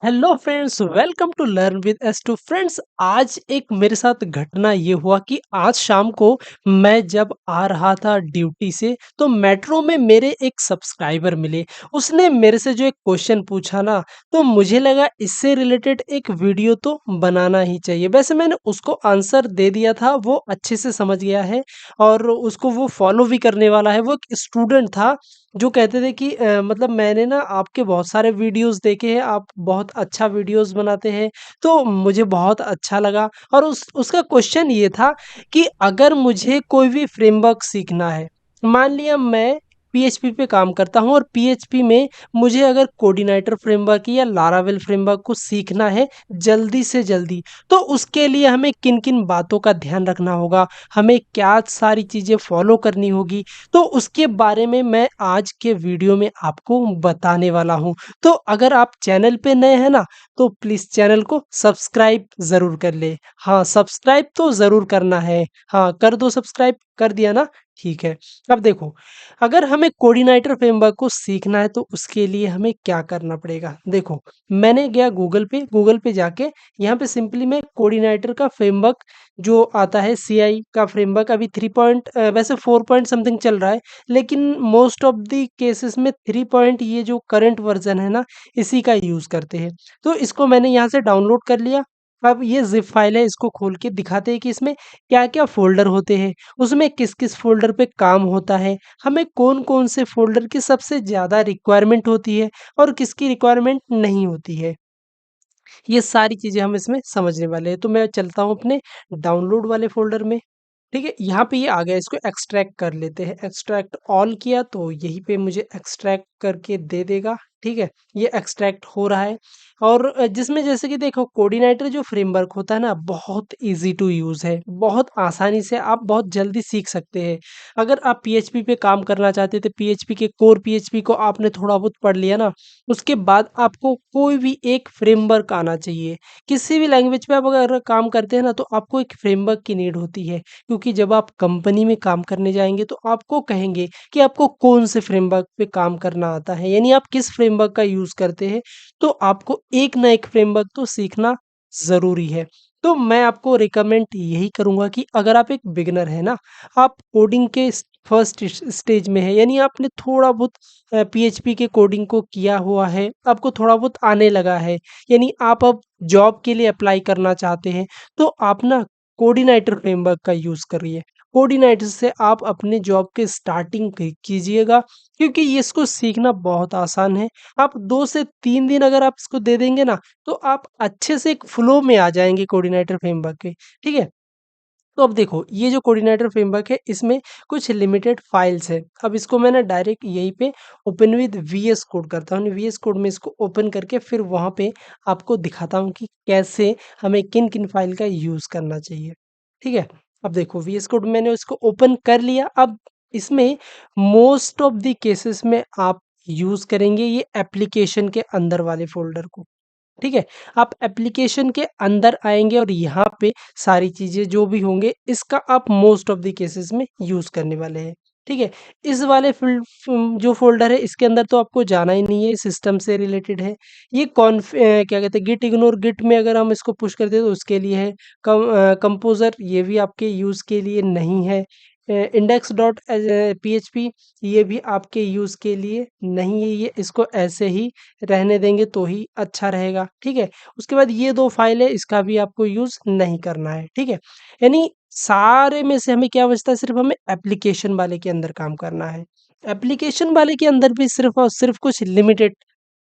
Hello friends, welcome to learn with S two friends. आज एक मेरे साथ घटना ये हुआ कि आज शाम को मैं जब आ रहा था ड्यूटी से तो मेट्रो में मेरे एक सब्सक्राइबर मिले। उसने मेरे से जो एक क्वेश्चन पूछा ना, तो मुझे लगा इससे रिलेटेड एक वीडियो तो बनाना ही चाहिए। वैसे मैंने उसको आंसर दे दिया था, वो अच्छे से समझ गया है और उसको वो फॉलो भी करने वाला है। वो एक स्टूडेंट था जो कहते थे कि मतलब मैंने ना आपके बहुत सारे वीडियोस देखे हैं, आप बहुत अच्छा वीडियोस बनाते हैं, तो मुझे बहुत अच्छा लगा। और उसका क्वेश्चन ये था कि अगर मुझे कोई भी फ्रेमवर्क सीखना है, मान लिया मैं पीएचपी पे काम करता हूँ और पीएचपी में मुझे अगर कोऑर्डिनेटर फ्रेमवर्क या लारावेल फ्रेमवर्क को सीखना है जल्दी से जल्दी, तो उसके लिए हमें किन-किन बातों का ध्यान रखना होगा, हमें क्या सारी चीज़ें फॉलो करनी होगी, तो उसके बारे में मैं आज के वीडियो में आपको बताने वाला हूँ। तो अगर आप चैनल पे नए हैं ना, तो प्लीज़ चैनल को सब्सक्राइब ज़रूर कर लें। हाँ, सब्सक्राइब तो ज़रूर करना है। हाँ, कर दो सब्सक्राइब, कर दिया ना? ठीक है। अब देखो, अगर हमें कोऑर्डिनेटर फ्रेमवर्क को सीखना है तो उसके लिए हमें क्या करना पड़ेगा? देखो, मैंने गया गूगल पे जाके यहाँ पे सिंपली मैं कोऑर्डिनेटर का फ्रेमवर्क जो आता है सीआई का फ्रेमवर्क अभी 3 पॉइंट वैसे 4 पॉइंट समथिंग चल रहा है, लेकिन मोस्ट ऑफ द केसेस में 3 पॉइंट ये जो करंट वर्ज़न है ना, इसी का यूज़ करते हैं। तो इसको मैंने यहाँ से डाउनलोड कर लिया। अब ये ज़िप फ़ाइल है, इसको खोल के दिखाते हैं कि इसमें क्या-क्या फ़ोल्डर होते हैं, उसमें किस-किस फ़ोल्डर पे काम होता है, हमें कौन-कौन से फ़ोल्डर की सबसे ज़्यादा रिक्वायरमेंट होती है और किसकी रिक्वायरमेंट नहीं होती है। ये सारी चीज़ें हम इसमें समझने वाले हैं। तो मैं चलता हूँ अपने डाउनलोड वाले फ़ोल्डर में। ठीक है, यहाँ पे ये आ गया, इसको एक्सट्रैक्ट कर लेते हैं। एक्सट्रैक्ट ऑल किया तो यहीं पे मुझे एक्सट्रैक्ट करके दे देगा। ठीक है, ये एक्सट्रैक्ट हो रहा है और जिसमें जैसे कि देखो कोऑर्डिनेटर जो फ्रेमवर्क होता है ना, बहुत ईज़ी टू यूज़ है। बहुत आसानी से आप बहुत जल्दी सीख सकते हैं। अगर आप पीएचपी पे काम करना चाहते थे, पीएचपी के कोर पीएचपी को आपने थोड़ा बहुत पढ़ लिया ना, उसके बाद आपको कोई भी एक फ्रेमवर्क आना चाहिए। किसी भी लैंग्वेज पे आप अगर काम करते हैं ना, तो आपको एक फ्रेमवर्क की नीड होती है। क्योंकि जब आप कंपनी में काम करने जाएँगे तो आपको कहेंगे कि आपको कौन से फ्रेमवर्क पे काम करना आता है, यानी आप किस फ्रेमवर्क का यूज़ करते हैं, तो आपको एक ना एक फ्रेमवर्क तो सीखना ज़रूरी है। तो मैं आपको रिकमेंड यही करूँगा कि अगर आप एक बिगिनर हैं ना, आप कोडिंग के फर्स्ट स्टेज में हैं, यानी आपने थोड़ा बहुत पीएचपी के कोडिंग को किया हुआ है, आपको थोड़ा बहुत आने लगा है, यानी आप अब जॉब के लिए अप्लाई करना चाहते हैं, तो आप ना कोऑर्डिनेटर फ्रेमवर्क का यूज़ करिए। कोऑर्डिनेटर से आप अपने जॉब के स्टार्टिंग कीजिएगा, क्योंकि ये इसको सीखना बहुत आसान है। आप 2 से 3 दिन अगर आप इसको दे देंगे ना, तो आप अच्छे से एक फ्लो में आ जाएँगे कोऑर्डिनेटर फ्रेमवर्क के, ठीक है? तो अब देखो, ये जो कोऑर्डिनेटर फ्रेमवर्क है, इसमें कुछ लिमिटेड फाइल्स हैं। अब इसको मैं ना डायरेक्ट यहीं पे ओपन विद वीएस कोड करता हूँ। वीएस कोड में इसको ओपन करके फिर वहाँ पे आपको दिखाता हूँ कि कैसे हमें किन-किन फाइल का यूज़ करना चाहिए। ठीक है? अब देखो, वीएस कोड मैंने इसको ओपन कर लिया। अब इसमें मोस्ट ऑफ द केसेस में आप यूज़ करेंगे ये एप्लीकेशन के अंदर वाले फ़ोल्डर को। ठीक है? आप एप्लीकेशन के अंदर आएँगे और यहाँ पे सारी चीज़ें जो भी होंगे, इसका आप मोस्ट ऑफ द केसेज़ में यूज़ करने वाले हैं। ठीक है? इस वाले जो फ़ोल्डर है, इसके अंदर तो आपको जाना ही नहीं है, सिस्टम से रिलेटेड है। ये क्या कहते हैं, गिट इग्नोर गिट में अगर हम इसको पुश करते हैं तो उसके लिए है। कंपोज़र ये भी आपके यूज़ के लिए नहीं है। इंडेक्स डॉट पीएचपी ये भी आपके यूज़ के लिए नहीं है, ये इसको ऐसे ही रहने देंगे तो ही अच्छा रहेगा, ठीक है? उसके बाद ये 2 फाइल है, इसका भी आपको यूज़ नहीं करना है, ठीक है? यानी सारे में से हमें क्या बचता है, सिर्फ़ हमें एप्लीकेशन वाले के अंदर काम करना है। एप्लीकेशन वाले के अंदर भी सिर्फ़ और सिर्फ़ कुछ लिमिटेड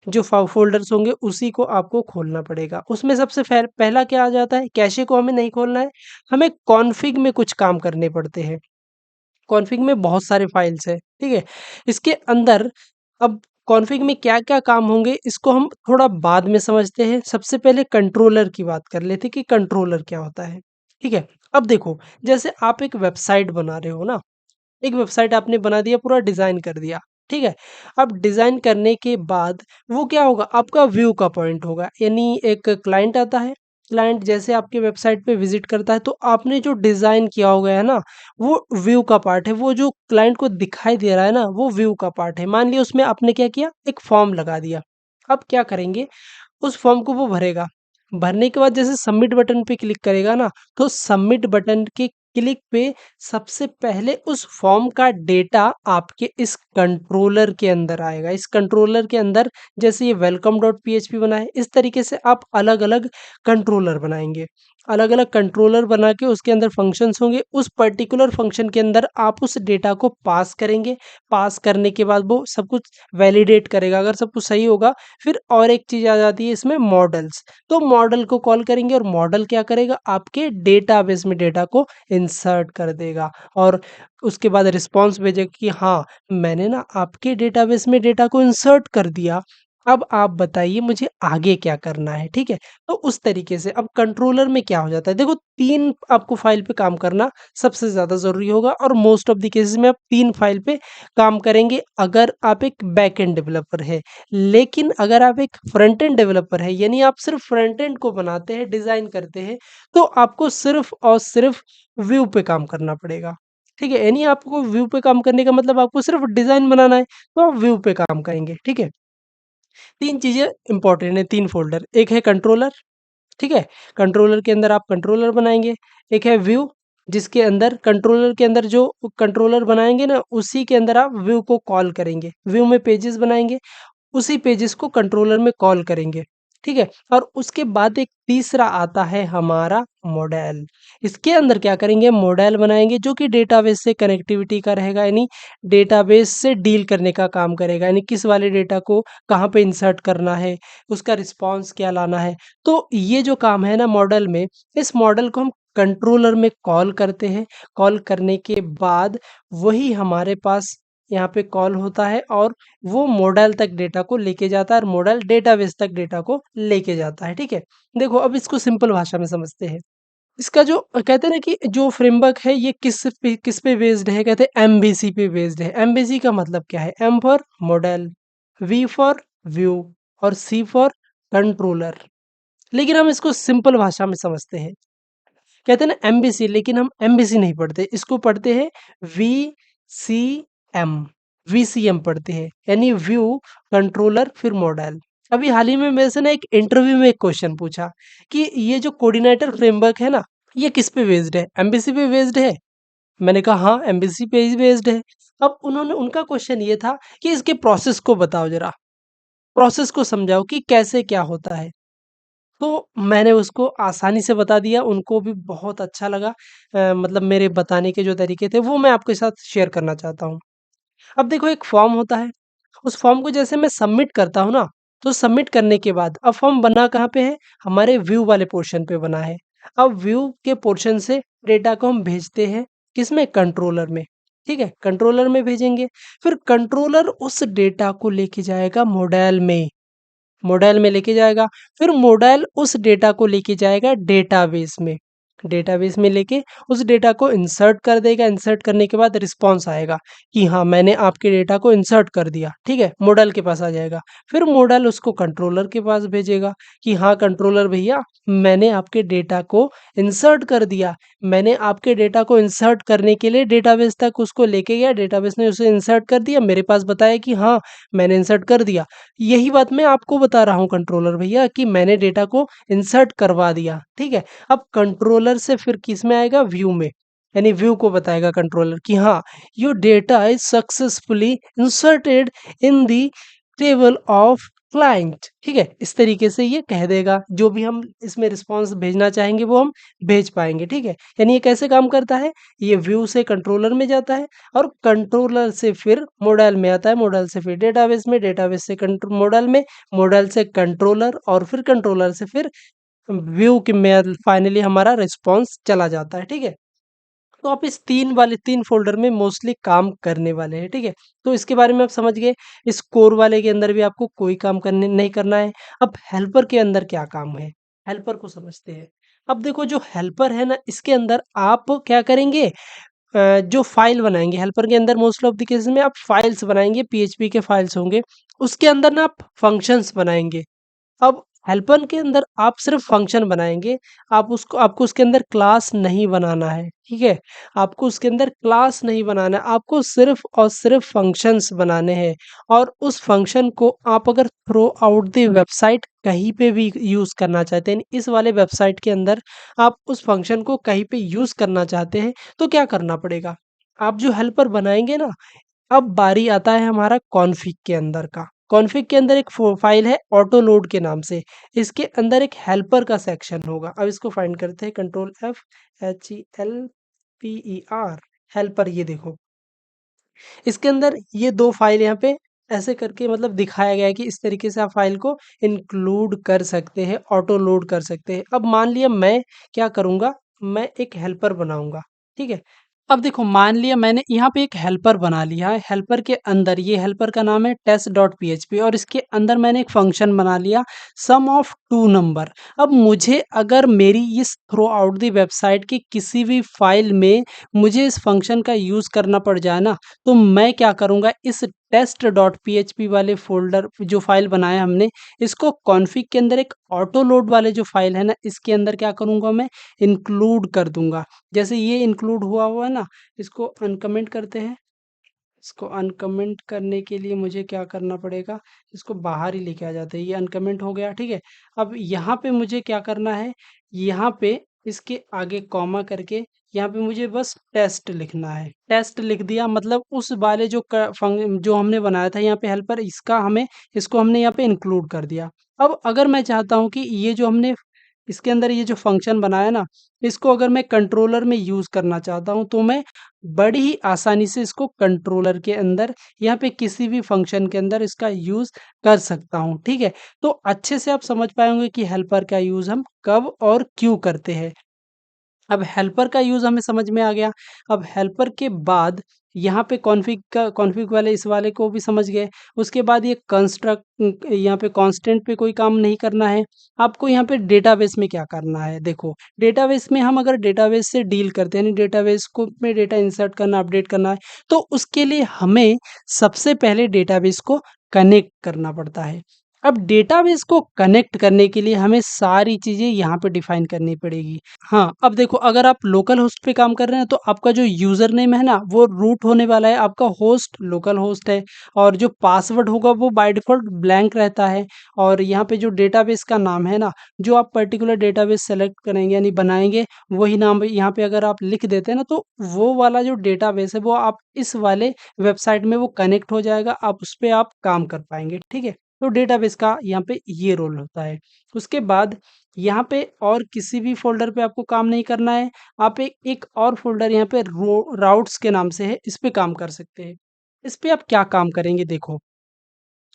जो फ़ोल्डर्स होंगे उसी को आपको खोलना पड़ेगा। उसमें सबसे पहला क्या आ जाता है, कैशे को हमें नहीं खोलना है, हमें कॉन्फ़िग में कुछ काम करने पड़ते हैं। कॉन्फ़िग में बहुत सारे फाइल्स हैं, ठीक है? इसके अंदर अब कॉन्फ़िग में क्या-क्या काम होंगे, इसको हम थोड़ा बाद में समझते हैं। सबसे पहले कंट्रोलर की बात कर लेते हैं कि कंट्रोलर क्या होता है, ठीक है? अब देखो, जैसे आप एक वेबसाइट बना रहे हो ना, एक वेबसाइट आपने बना दिया, पूरा डिज़ाइन कर दिया, ठीक है? अब डिज़ाइन करने के बाद वो क्या होगा, आपका व्यू का पॉइंट होगा, यानी एक क्लाइंट आता है, क्लाइंट जैसे आपके वेबसाइट पे विज़िट करता है, तो आपने जो डिज़ाइन किया होगा है ना, वो व्यू का पार्ट है, वो जो क्लाइंट को दिखाई दे रहा है ना, वो व्यू का पार्ट है। मान लिया उसमें आपने क्या किया, एक फॉर्म लगा दिया। अब क्या करेंगे, उस फॉर्म को वो भरेगा। भरने के बाद जैसे सबमिट बटन पे क्लिक करेगा ना, तो सबमिट बटन के क्लिक पे सबसे पहले उस फॉर्म का डेटा आपके इस कंट्रोलर के अंदर आएगा। इस कंट्रोलर के अंदर जैसे ये वेलकम डॉट पीएचपी बना है, इस तरीके से आप अलग-अलग कंट्रोलर बनाएँगे। अलग-अलग कंट्रोलर बना के उसके अंदर फंक्शंस होंगे, उस पर्टिकुलर फंक्शन के अंदर आप उस डेटा को पास करेंगे। पास करने के बाद वो सब कुछ वैलिडेट करेगा, अगर सब कुछ सही होगा, फिर और एक चीज़ आ जाती है इसमें मॉडल्स। तो मॉडल को कॉल करेंगे और मॉडल क्या करेगा, आपके डेटाबेस में डेटा को इंसर्ट कर देगा और उसके बाद रिस्पॉन्स भेजेगा कि हाँ, मैंने ना आपके डेटाबेस में डेटा को इंसर्ट कर दिया। अब आप बताइए मुझे आगे क्या करना है, ठीक है? तो उस तरीके से अब कंट्रोलर में क्या हो जाता है, देखो 3 आपको फ़ाइल पे काम करना सबसे ज़्यादा ज़रूरी होगा और मोस्ट ऑफ द केसेज़ में आप 3 फ़ाइल पे काम करेंगे अगर आप एक बैक एंड डेवलपर हैं। लेकिन अगर आप एक फ्रंट एंड डेवलपर हैं, यानी आप सिर्फ़ फ्रंट एंड को बनाते हैं, डिज़ाइन करते हैं, तो आपको सिर्फ़ और सिर्फ़ व्यू पे काम करना पड़ेगा। ठीक है? यानी आपको व्यू पे काम करने का मतलब आपको सिर्फ़ डिज़ाइन बनाना है, तो आप व्यू पे काम करेंगे, ठीक है? 3 चीज़ें इम्पोर्टेंट है, 3 फ़ोल्डर, एक है कंट्रोलर, ठीक है? कंट्रोलर के अंदर आप कंट्रोलर बनाएँगे, एक है व्यू जिसके अंदर कंट्रोलर के अंदर जो कंट्रोलर बनाएँगे ना, उसी के अंदर आप व्यू को कॉल करेंगे। व्यू में पेजेज़ बनाएँगे, उसी पेजेस को कंट्रोलर में कॉल करेंगे, ठीक है? और उसके बाद एक तीसरा आता है हमारा मॉडेल। इसके अंदर क्या करेंगे, मॉडेल बनाएँगे जो कि डेटाबेस से कनेक्टिविटी का रहेगा, यानी डेटाबेस से डील करने का काम करेगा, यानी किस वाले डेटा को कहाँ पे इंसर्ट करना है, उसका रिस्पॉन्स क्या लाना है। तो ये जो काम है ना मॉडल में, इस मॉडल को हम कंट्रोलर में कॉल करते हैं। कॉल करने के बाद वही हमारे पास यहाँ पे कॉल होता है और वो मॉडल तक डेटा को लेके जाता है और मॉडल डेटाबेस तक डेटा को लेके जाता है, ठीक है? देखो अब इसको सिंपल भाषा में समझते हैं। इसका जो कहते हैं ना कि जो फ्रेमवर्क है ये किस पे बेस्ड है, कहते हैं एमवीसी पे बेस्ड है। एमवीसी का मतलब क्या है? M for model, V for view और सी फॉर कंट्रोलर। लेकिन हम इसको सिंपल भाषा में समझते हैं। कहते हैं ना एमबीसी, लेकिन हम एमबीसी नहीं पढ़ते, इसको पढ़ते हैं वीसीएम। वीसीएम पढ़ते हैं, यानी व्यू, कंट्रोलर, फिर मॉडल। अभी हाल ही में मेरे से ना एक इंटरव्यू में एक क्वेश्चन पूछा कि ये जो कोऑर्डिनेटर फ्रेमवर्क है ना, ये किस पे बेस्ड है? एमबीसी पे बेस्ड है? मैंने कहा हाँ, एमबीसी पे ही बेस्ड है। अब उन्होंने उनका क्वेश्चन ये था कि इसके प्रोसेस को बताओ जरा, प्रोसेस को समझाओ कि कैसे क्या होता है। तो मैंने उसको आसानी से बता दिया, उनको भी बहुत अच्छा लगा। मतलब मेरे बताने के जो तरीके थे वो मैं आपके साथ शेयर करना चाहता हूँ। अब देखो एक फॉर्म होता है, उस फॉर्म को जैसे मैं सबमिट करता हूँ ना, तो सबमिट करने के बाद अब फॉर्म बना कहाँ पे है? हमारे व्यू वाले पोर्शन पे बना है। अब व्यू के पोर्शन से डेटा को हम भेजते हैं किसमें? कंट्रोलर में, ठीक है? कंट्रोलर में भेजेंगे, फिर कंट्रोलर उस डेटा को लेके जाएगा मॉडेल में। मॉडेल में लेके जाएगा, फिर मॉडेल उस डेटा को लेके जाएगा डेटाबेस में। डेटाबेस में लेके उस डेटा को इंसर्ट कर देगा, इंसर्ट करने के बाद रिस्पॉन्स आएगा कि हाँ, मैंने आपके डेटा को इंसर्ट कर दिया, ठीक है? मॉडल के पास आ जाएगा। फिर मॉडल उसको कंट्रोलर के पास भेजेगा कि हाँ, कंट्रोलर भैया, मैंने आपके डेटा को इंसर्ट कर दिया। मैंने आपके डेटा को इंसर्ट करने के लिए डेटाबेस तक उसको लेके गया, डेटाबेस ने उसे इंसर्ट कर दिया, मेरे पास बताया कि हाँ, मैंने इंसर्ट कर दिया। यही बात मैं आपको बता रहा हूँ कंट्रोलर भैया कि मैंने डेटा को इंसर्ट करवा दिया, ठीक है? अब कंट्रोलर से फिर किस में आएगा? व्यू में, यानी व्यू को बताएगा कंट्रोलर कि हाँ, your data is successfully inserted in the table of client, ठीक है? इस तरीके से ये कह देगा, जो भी हम इसमें रिस्पॉन्स भेजना चाहेंगे वो हम भेज पाएंगे, ठीक है? यानी ये कैसे काम करता है? ये व्यू से कंट्रोलर में जाता है और कंट्रोलर से फिर मॉडल में आता है, मॉडल से फिर डेटाबेस में, डेटाबेस से मॉडल में, मॉडल से कंट्रोलर और फिर कंट्रोलर से फिर व्यू के में फाइनली हमारा रिस्पॉन्स चला जाता है, ठीक है? तो आप इस 3 फ़ोल्डर में मोस्टली काम करने वाले हैं, ठीक है? तो इसके बारे में आप समझ गए, इस कोर वाले के अंदर भी आपको कोई काम करने नहीं करना है। अब हेल्पर के अंदर क्या काम है? हेल्पर को समझते हैं। अब देखो जो हेल्पर है ना, इसके अंदर आप क्या करेंगे, जो फ़ाइल बनाएँगे हेल्पर के अंदर मोस्ट ऑफ द केसेज़ में आप फ़ाइल्स बनाएँगे, पीएचपी के फ़ाइल्स होंगे। उसके अंदर ना आप फंक्शंस बनाएँगे। अब हेल्पर के अंदर आप सिर्फ फंक्शन बनाएँगे, आपको उसके अंदर क्लास नहीं बनाना है, ठीक है? आपको उसके अंदर क्लास नहीं बनाना है, आपको सिर्फ और सिर्फ फंक्शंस बनाने हैं और उस फंक्शन को आप अगर थ्रू आउट द वेबसाइट कहीं पे भी यूज़ करना चाहते हैं, इस वाले वेबसाइट के अंदर आप उस फंक्शन को कहीं पे यूज़ करना चाहते हैं, तो क्या करना पड़ेगा? आप जो हेल्पर बनाएँगे ना, अब बारी आता है हमारा कॉन्फ़िग के अंदर का। कॉन्फ़िग के अंदर एक फ़ाइल है ऑटो लोड के नाम से। इसके अंदर एक हेल्पर का सेक्शन होगा। अब इसको फाइंड करते हैं कंट्रोल F HELPER हेल्पर ये देखो। इसके अंदर ये 2 फ़ाइल यहाँ पे ऐसे करके मतलब दिखाया गया है कि इस तरीके से आप फ़ाइल को इंक्लूड कर सकते हैं, ऑटो लोड कर सकते हैं। अब मान लिया मैं क्या करूँगा, मैं एक हेल्पर बनाऊँगा, ठीक है? अब देखो मान लिया मैंने यहाँ पे एक हेल्पर बना लिया है, हेल्पर के अंदर ये हेल्पर का नाम है test.php और इसके अंदर मैंने एक फंक्शन बना लिया सम ऑफ 2 नंबर। अब मुझे अगर मेरी इस थ्रू आउट द वेबसाइट की किसी भी फ़ाइल में मुझे इस फंक्शन का यूज़ करना पड़ जाए ना, तो मैं क्या करूँगा इस test.php वाले फ़ोल्डर जो फ़ाइल बनाया हमने, इसको कॉन्फ़िग के अंदर एक ऑटो लोड वाले जो फ़ाइल है ना, इसके अंदर क्या करूँगा मैं इंक्लूड कर दूँगा। जैसे ये इंक्लूड हुआ है ना, इसको अनकमेंट करते हैं। इसको अनकमेंट करने के लिए मुझे क्या करना पड़ेगा, इसको बाहर ही लेके आ जाते हैं। ये अनकमेंट हो गया, ठीक है? अब यहाँ पे मुझे क्या करना है, यहाँ पे इसके आगे कॉमा करके यहाँ पे मुझे बस टेस्ट लिखना है। टेस्ट लिख दिया मतलब उस वाले जो हमने बनाया था यहाँ पे हेल्पर इसको हमने यहाँ पे इंक्लूड कर दिया। अब अगर मैं चाहता हूँ कि ये जो हमने इसके अंदर ये जो फंक्शन बनाया ना, इसको अगर मैं कंट्रोलर में यूज़ करना चाहता हूँ, तो मैं बड़ी ही आसानी से इसको कंट्रोलर के अंदर यहाँ पे किसी भी फंक्शन के अंदर इसका यूज़ कर सकता हूँ, ठीक है? तो अच्छे से आप समझ पाए होंगे कि हेल्पर का यूज़ हम कब और क्यों करते हैं। अब हेल्पर का यूज़ हमें समझ में आ गया। अब हेल्पर के बाद यहाँ पे कॉन्फ़िग वाले इस वाले को भी समझ गए। उसके बाद ये यहाँ पे कांस्टेंट पे कोई काम नहीं करना है। आपको यहाँ पे डेटाबेस में क्या करना है देखो, डेटाबेस में हम अगर डेटाबेस से डील करते हैं, यानी डेटाबेस को में डेटा इंसर्ट करना, अपडेट करना है, तो उसके लिए हमें सबसे पहले डेटाबेस को कनेक्ट करना पड़ता है। अब डेटाबेस को कनेक्ट करने के लिए हमें सारी चीज़ें यहाँ पे डिफ़ाइन करनी पड़ेगी। हाँ, अब देखो अगर आप लोकल होस्ट पे काम कर रहे हैं तो आपका जो यूज़र नेम है ना वो रूट होने वाला है, आपका होस्ट लोकल होस्ट है और जो पासवर्ड होगा वो बाय डिफ़ॉल्ट ब्लैंक रहता है और यहाँ पे जो डेटाबेस का नाम है ना, जो आप पर्टिकुलर डेटाबेस सेलेक्ट करेंगे यानी बनाएँगे, वही नाम यहाँ पे अगर आप लिख देते हैं ना तो वो वाला जो डेटाबेस है वो आप इस वाले वेबसाइट में वो कनेक्ट हो जाएगा, आप उसपे आप काम कर पाएँगे, ठीक है? तो डेटाबेस का यहाँ पे ये रोल होता है। उसके बाद यहाँ पे और किसी भी फ़ोल्डर पे आपको काम नहीं करना है। आप एक एक और फ़ोल्डर यहाँ पे रो राउट्स के नाम से है, इस पे काम कर सकते हैं। इस पे आप क्या काम करेंगे देखो,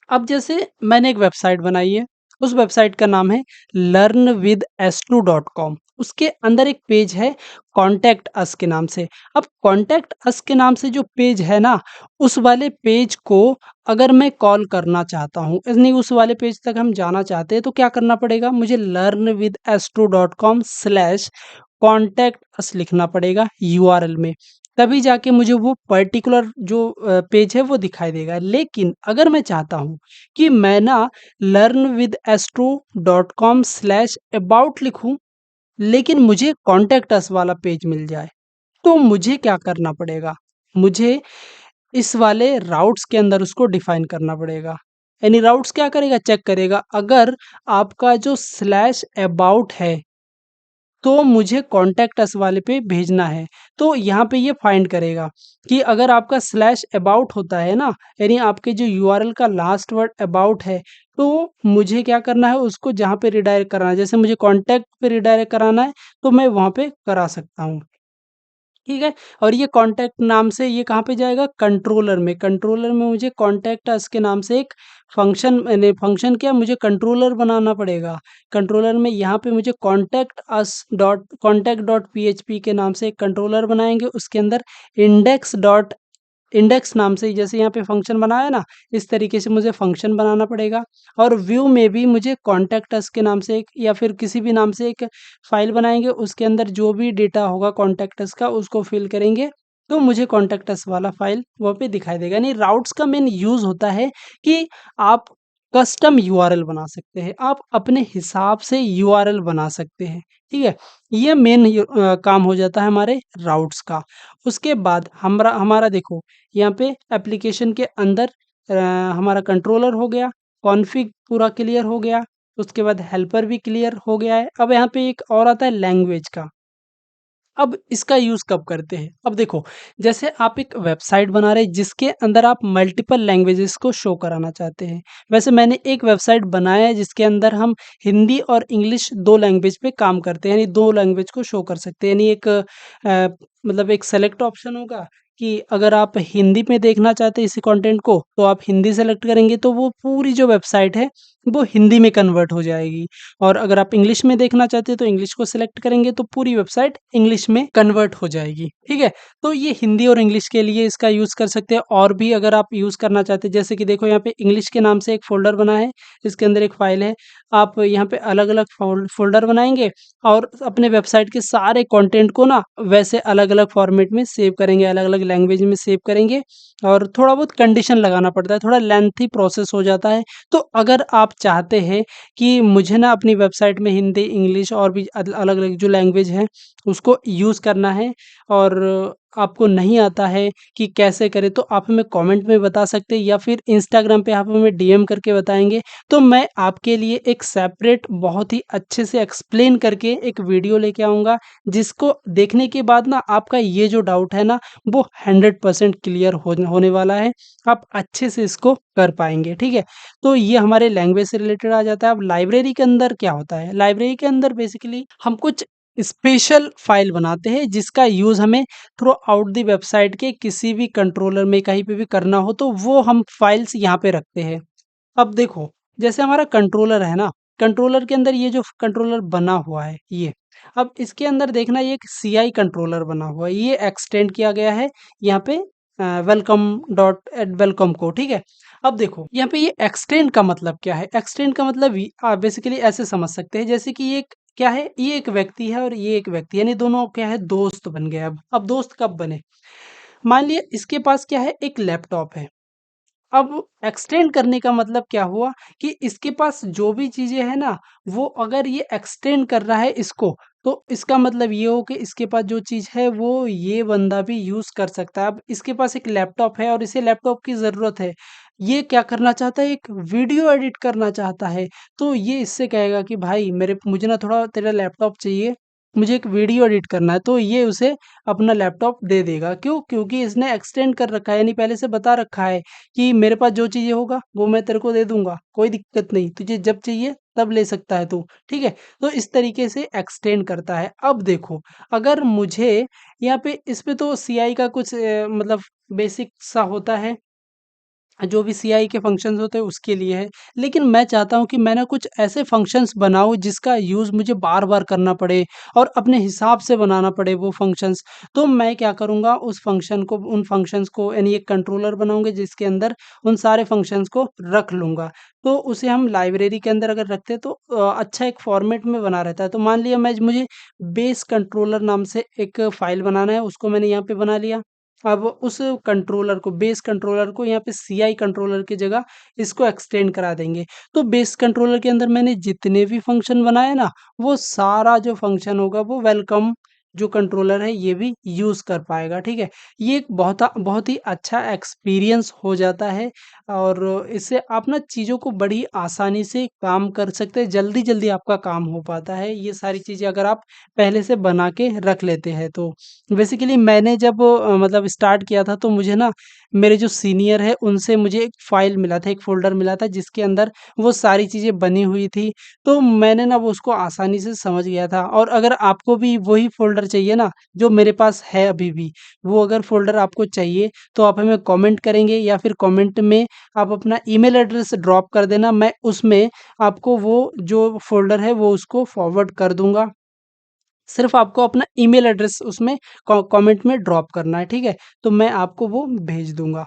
अब जैसे मैंने एक वेबसाइट बनाई है, उस वेबसाइट का नाम है learnwiths2.com उसके अंदर एक पेज है कॉन्टैक्ट अस के नाम से। अब कॉन्टैक्ट अस के नाम से जो पेज है ना, उस वाले पेज को अगर मैं कॉल करना चाहता हूँ, यानी उस वाले पेज तक हम जाना चाहते हैं, तो क्या करना पड़ेगा? मुझे learnwiths2.com/कॉन्टैक्ट अस लिखना पड़ेगा यूआरएल में। तभी जाके मुझे वो पर्टिकुलर जो पेज है वो दिखाई देगा। लेकिन अगर मैं चाहता हूँ कि मैं ना learnwiths2.com/अबाउट लिखूँ, लेकिन मुझे कॉन्टैक्ट अस वाला पेज मिल जाए, तो मुझे क्या करना पड़ेगा? मुझे इस वाले राउट्स के अंदर उसको डिफाइन करना पड़ेगा। यानी राउट्स क्या करेगा? चेक करेगा अगर आपका जो स्लैश अबाउट है तो मुझे कॉन्टैक्ट अस वाले पे भेजना है। तो यहाँ पे ये फाइंड करेगा कि अगर आपका स्लैश अबाउट होता है ना, यानी आपके जो यूआरएल का लास्ट वर्ड अबाउट है, तो मुझे क्या करना है उसको जहाँ पे रिडायरेक्ट कराना है, जैसे मुझे कॉन्टैक्ट पे रिडायरेक्ट कराना है, तो मैं वहाँ पे करा सकता हूँ। ठीक है? और ये कॉन्टैक्ट नाम से ये कहाँ पे जाएगा? कंट्रोलर में मुझे कॉन्टैक्ट अस के नाम से एक फंक्शन क्या मुझे कंट्रोलर बनाना पड़ेगा। कंट्रोलर में यहाँ पे मुझे कॉन्टैक्ट डॉट पीएचपी के नाम से एक कंट्रोलर बनाएँगे, उसके अंदर इंडेक्स नाम से जैसे यहाँ पे फंक्शन बनाया ना, इस तरीके से मुझे फंक्शन बनाना पड़ेगा और व्यू में भी मुझे कॉन्टैक्ट अस के नाम से एक या फिर किसी भी नाम से एक फाइल बनाएँगे, उसके अंदर जो भी डेटा होगा कॉन्टैक्ट अस का उसको फिल करेंगे, तो मुझे कॉन्टैक्ट अस वाला फाइल वहाँ पे दिखाई देगा। यानी राउट्स का मेन यूज़ होता है कि आप कस्टम यूआरएल बना सकते हैं। आप अपने हिसाब से यूआरएल बना सकते हैं, ठीक है? ये मेन काम हो जाता है हमारे राउट्स का। उसके बाद हमारा हमारा देखो यहाँ पे एप्लीकेशन के अंदर अ, हमारा कंट्रोलर हो गया, कॉन्फ़िग पूरा क्लियर हो गया, उसके बाद हेल्पर भी क्लियर हो गया है। अब यहाँ पे एक और आता है लैंग्वेज का। अब इसका यूज़ कब करते हैं? अब देखो, जैसे आप एक वेबसाइट बना रहे हैं जिसके अंदर आप मल्टीपल लैंग्वेजेज़ को शो कराना चाहते हैं। वैसे मैंने एक वेबसाइट बनाया है जिसके अंदर हम हिंदी और इंग्लिश 2 लैंग्वेज पे काम करते हैं, यानी 2 लैंग्वेज को शो कर सकते हैं। यानी एक मतलब एक सेलेक्ट ऑप्शन होगा कि अगर आप हिंदी में देखना चाहते हैं इसी कंटेंट को, तो आप हिंदी सेलेक्ट करेंगे तो वो पूरी जो वेबसाइट है, वो हिंदी में कन्वर्ट हो जाएगी। और अगर आप इंग्लिश में देखना चाहते हैं तो इंग्लिश को सिलेक्ट करेंगे तो पूरी वेबसाइट इंग्लिश में कन्वर्ट हो जाएगी, ठीक है? तो ये हिंदी और इंग्लिश के लिए इसका यूज़ कर सकते हैं। और भी अगर आप यूज़ करना चाहते हैं, जैसे कि देखो यहाँ पे इंग्लिश के नाम से एक फ़ोल्डर बना है, इसके अंदर एक फ़ाइल है। आप यहाँ पे अलग-अलग फ़ोल्डर बनाएँगे और अपने वेबसाइट के सारे कंटेंट को ना वैसे अलग-अलग फ़ॉर्मेट में सेव करेंगे, अलग-अलग लैंग्वेज में सेव करेंगे और थोड़ा बहुत कंडीशन लगाना पड़ता है, थोड़ा लेंथी प्रोसेस हो जाता है। तो अगर आप चाहते हैं कि मुझे ना अपनी वेबसाइट में हिंदी, इंग्लिश और भी अलग-अलग जो लैंग्वेज हैं, उसको यूज़ करना है और आपको नहीं आता है कि कैसे करें, तो आप हमें कमेंट में बता सकते हैं या फिर इंस्टाग्राम पे आप हमें डीएम करके बताएँगे, तो मैं आपके लिए एक सेपरेट बहुत ही अच्छे से एक्सप्लेन करके एक वीडियो लेके आऊँगा, जिसको देखने के बाद ना आपका ये जो डाउट है ना, वो 100% क्लियर होने वाला है। आप अच्छे से इसको कर पाएँगे, ठीक है? तो ये हमारे लैंग्वेज से रिलेटेड आ जाता है। अब लाइब्रेरी के अंदर क्या होता है? लाइब्रेरी के अंदर बेसिकली हम कुछ स्पेशल फ़ाइल बनाते हैं जिसका यूज़ हमें थ्रू आउट द वेबसाइट के किसी भी कंट्रोलर में कहीं पे भी करना हो तो वो हम फ़ाइल्स यहाँ पे रखते हैं। अब देखो, जैसे हमारा कंट्रोलर है ना, कंट्रोलर के अंदर ये जो कंट्रोलर बना हुआ है ये, अब इसके अंदर देखना ये एक सीआई कंट्रोलर बना हुआ है। ये एक्सटेंड किया गया है यहाँ पे वेलकम डॉट एट वेलकम को, ठीक है? अब देखो, यहाँ पे ये एक्सटेंड का मतलब क्या है? एक्सटेंड का मतलब बेसिकली ऐसे समझ सकते हैं जैसे कि ये एक क्या है? ये एक व्यक्ति है और ये एक व्यक्ति है, यानी दोनों क्या है दोस्त बन गए अब। अब दोस्त कब बने? मान लिया इसके पास क्या है? एक लैपटॉप है। अब एक्सटेंड करने का मतलब क्या हुआ कि इसके पास जो भी चीज़ें हैं ना, वो अगर ये एक्सटेंड कर रहा है इसको, तो इसका मतलब ये हो कि इसके पास जो चीज़ है वो ये बंदा भी यूज़ कर सकता है। अब इसके पास एक लैपटॉप है और इसे लैपटॉप की ज़रूरत है। ये क्या करना चाहता है? एक वीडियो एडिट करना चाहता है। तो ये इससे कहेगा कि भाई मेरे मुझे ना थोड़ा तेरा लैपटॉप चाहिए, मुझे एक वीडियो एडिट करना है। तो ये उसे अपना लैपटॉप दे देगा। क्यों? क्योंकि इसने एक्सटेंड कर रखा है, यानी पहले से बता रखा है कि मेरे पास जो चाहिए होगा वो मैं तेरे को दे दूँगा, कोई दिक्कत नहीं, तुझे जब चाहिए तब ले सकता है तू, ठीक है? तो इस तरीके से एक्सटेंड करता है। अब देखो, अगर मुझे यहाँ पे इसमें तो सीआई का कुछ मतलब बेसिक सा होता है, जो भी सीआई के फंक्शंस होते हैं उसके लिए है। लेकिन मैं चाहता हूँ कि मैं ना कुछ ऐसे फंक्शंस बनाऊँ जिसका यूज़ मुझे बार-बार करना पड़े और अपने हिसाब से बनाना पड़े वो फंक्शंस। तो मैं क्या करूँगा उन फंक्शंस को यानी एक कंट्रोलर बनाऊँगा जिसके अंदर उन सारे फंक्शंस को रख लूँगा। तो उसे हम लाइब्रेरी के अंदर अगर रखते हैं तो अच्छा एक फॉर्मेट में बना रहता है। तो मान लिया मैं मुझे बेस कंट्रोलर नाम से एक फ़ाइल बनाना है, उसको मैंने यहाँ पे बना लिया। अब उस कंट्रोलर को बेस कंट्रोलर को यहाँ पे सीआई कंट्रोलर की जगह इसको एक्सटेंड करा देंगे। तो बेस कंट्रोलर के अंदर मैंने जितने भी फंक्शन बनाए ना, वो सारा जो फंक्शन होगा वो वेलकम जो कंट्रोलर है ये भी यूज़ कर पाएगा, ठीक है? ये एक बहुत ही अच्छा एक्सपीरियंस हो जाता है और इससे आप ना चीज़ों को बड़ी आसानी से काम कर सकते हैं, जल्दी-जल्दी आपका काम हो पाता है। ये सारी चीज़ें अगर आप पहले से बना के रख लेते हैं तो। बेसिकली मैंने जब मतलब स्टार्ट किया था तो मुझे ना मेरे जो सीनियर है उनसे मुझे एक फ़ाइल मिला था, एक फ़ोल्डर मिला था जिसके अंदर वो सारी चीज़ें बनी हुई थी। तो मैंने ना वो उसको आसानी से समझ गया था और अगर आपको भी वही फ़ोल्डर चाहिए ना जो मेरे पास है अभी भी, वो अगर फ़ोल्डर आपको चाहिए तो आप हमें कमेंट करेंगे या फिर कमेंट में आप अपना ईमेल एड्रेस ड्रॉप कर देना। मैं उसमें आपको वो जो फ़ोल्डर है वो उसको फॉरवर्ड कर दूँगा। सिर्फ़ आपको अपना ईमेल एड्रेस उसमें कमेंट में ड्रॉप करना है, ठीक है? तो मैं आपको वो भेज दूँगा।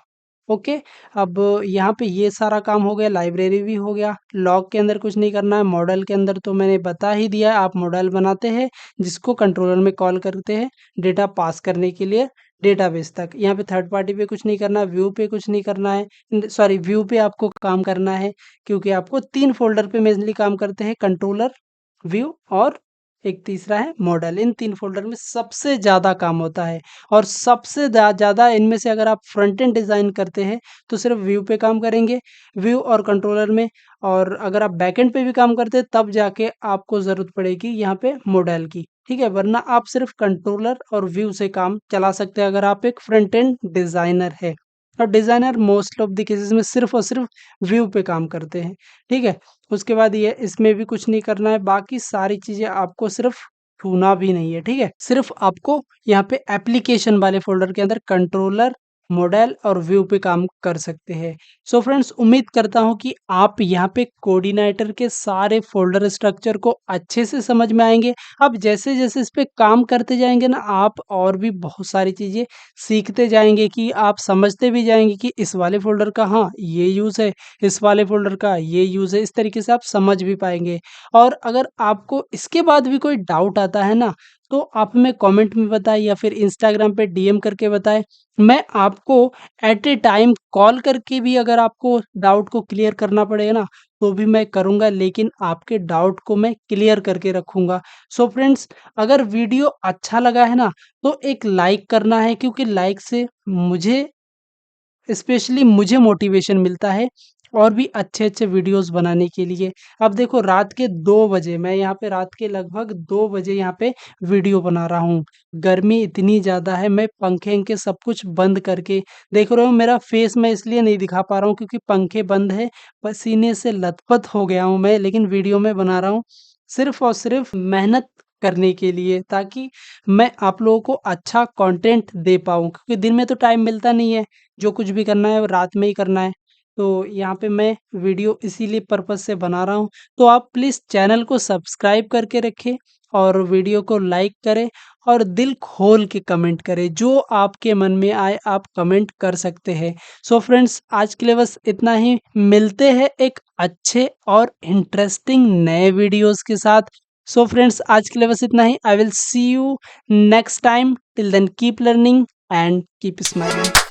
ओके, अब यहाँ पे ये सारा काम हो गया, लाइब्रेरी भी हो गया, लॉग के अंदर कुछ नहीं करना है, मॉडल के अंदर तो मैंने बता ही दिया है, आप मॉडल बनाते हैं, जिसको कंट्रोलर में कॉल करते हैं, डेटा पास करने के लिए, डेटाबेस तक। यहाँ पे थर्ड पार्टी पे कुछ नहीं करना, व्यू पे कुछ नहीं करना है, सॉरी व्यू पे आपको काम करना है, क्योंकि आपको 3 फ़ोल्डर पे मेनली काम करते हैं, कंट्रोलर, व्यू और एक तीसरा है मॉडल। इन 3 फ़ोल्डर में सबसे ज़्यादा काम होता है और सबसे ज़्यादा इनमें से अगर आप फ्रंट एंड डिज़ाइन करते हैं, तो सिर्फ़ व्यू पे काम करेंगे, व्यू और कंट्रोलर में। और अगर आप बैकएंड पे भी काम करते हैं, तब जाके आपको ज़रूरत पड़ेगी यहाँ पे मॉडल की, ठीक है? वरना आप सिर्फ़ कंट्रोलर और व्यू से काम चला सकते हैं अगर आप एक फ्रंट एंड डिज़ाइनर हैं। और designer most of the cases में सिर्फ़ और सिर्फ़ व्यू पे काम करते हैं, ठीक है? उसके बाद ये इसमें भी कुछ नहीं करना है, बाकी सारी चीज़ें आपको सिर्फ़ छूना भी नहीं है, ठीक है? सिर्फ़ आपको यहाँ पे एप्लीकेशन वाले फ़ोल्डर के अंदर कंट्रोलर, मॉडल और व्यू पे काम कर सकते हैं। सो फ्रेंड्स, उम्मीद करता हूँ कि आप यहाँ पे कोऑर्डिनेटर के सारे फ़ोल्डर स्ट्रक्चर को अच्छे से समझ में आएँगे। अब जैसे-जैसे इस पे काम करते जाएँगे ना, आप और भी बहुत सारी चीज़ें सीखते जाएँगे कि आप समझते भी जाएँगे कि इस वाले फ़ोल्डर का हाँ, ये यूज़ है, इस वाले फ़ोल्डर का ये यूज़ है। इस तरीके से आप समझ भी पाएँगे। और अगर आपको इसके बाद भी कोई डाउट आता है ना, तो आप हमें कमेंट में बताएँ या फिर इंस्टाग्राम पे डीएम करके बताएँ। मैं आपको एट ए टाइम कॉल करके भी अगर आपको डाउट को क्लियर करना पड़ेगा ना, तो भी मैं करूँगा, लेकिन आपके डाउट को मैं क्लियर करके रखूँगा। सो फ्रेंड्स, अगर वीडियो अच्छा लगा है ना, तो एक लाइक करना है, क्योंकि लाइक से मुझे स्पेशली मुझे मोटिवेशन मिलता है और भी अच्छे-अच्छे वीडियोज़ बनाने के लिए। अब देखो, रात के 2 बजे मैं यहाँ पे रात के लगभग 2 बजे यहाँ पे वीडियो बना रहा हूँ। गर्मी इतनी ज़्यादा है, मैं पंखे-वंखे सब कुछ बंद करके, देख रहे हो मेरा फेस मैं इसलिए नहीं दिखा पा रहा हूँ क्योंकि पंखे बंद है, पसीने से लथपथ हो गया हूँ मैं, लेकिन वीडियो मैं बना रहा हूँ सिर्फ़ और सिर्फ़ मेहनत करने के लिए, ताकि मैं आप लोगों को अच्छा कंटेंट दे पाऊँ, क्योंकि दिन में तो टाइम मिलता नहीं है। जो कुछ भी करना है वो रात में ही करना है। तो यहाँ पे मैं वीडियो इसीलिए पर्पज़ से बना रहा हूँ। तो आप प्लीज़ चैनल को सब्सक्राइब करके रखें और वीडियो को लाइक करें और दिल खोल के कमेंट करें। जो आपके मन में आए आप कमेंट कर सकते हैं। सो फ्रेंड्स, आज के लिए बस इतना ही। मिलते हैं एक अच्छे और इंटरेस्टिंग नए वीडियोज़ के साथ। सो फ्रेंड्स, आज के लिए बस इतना ही। I will see you next time. Till then keep learning and keep smiling.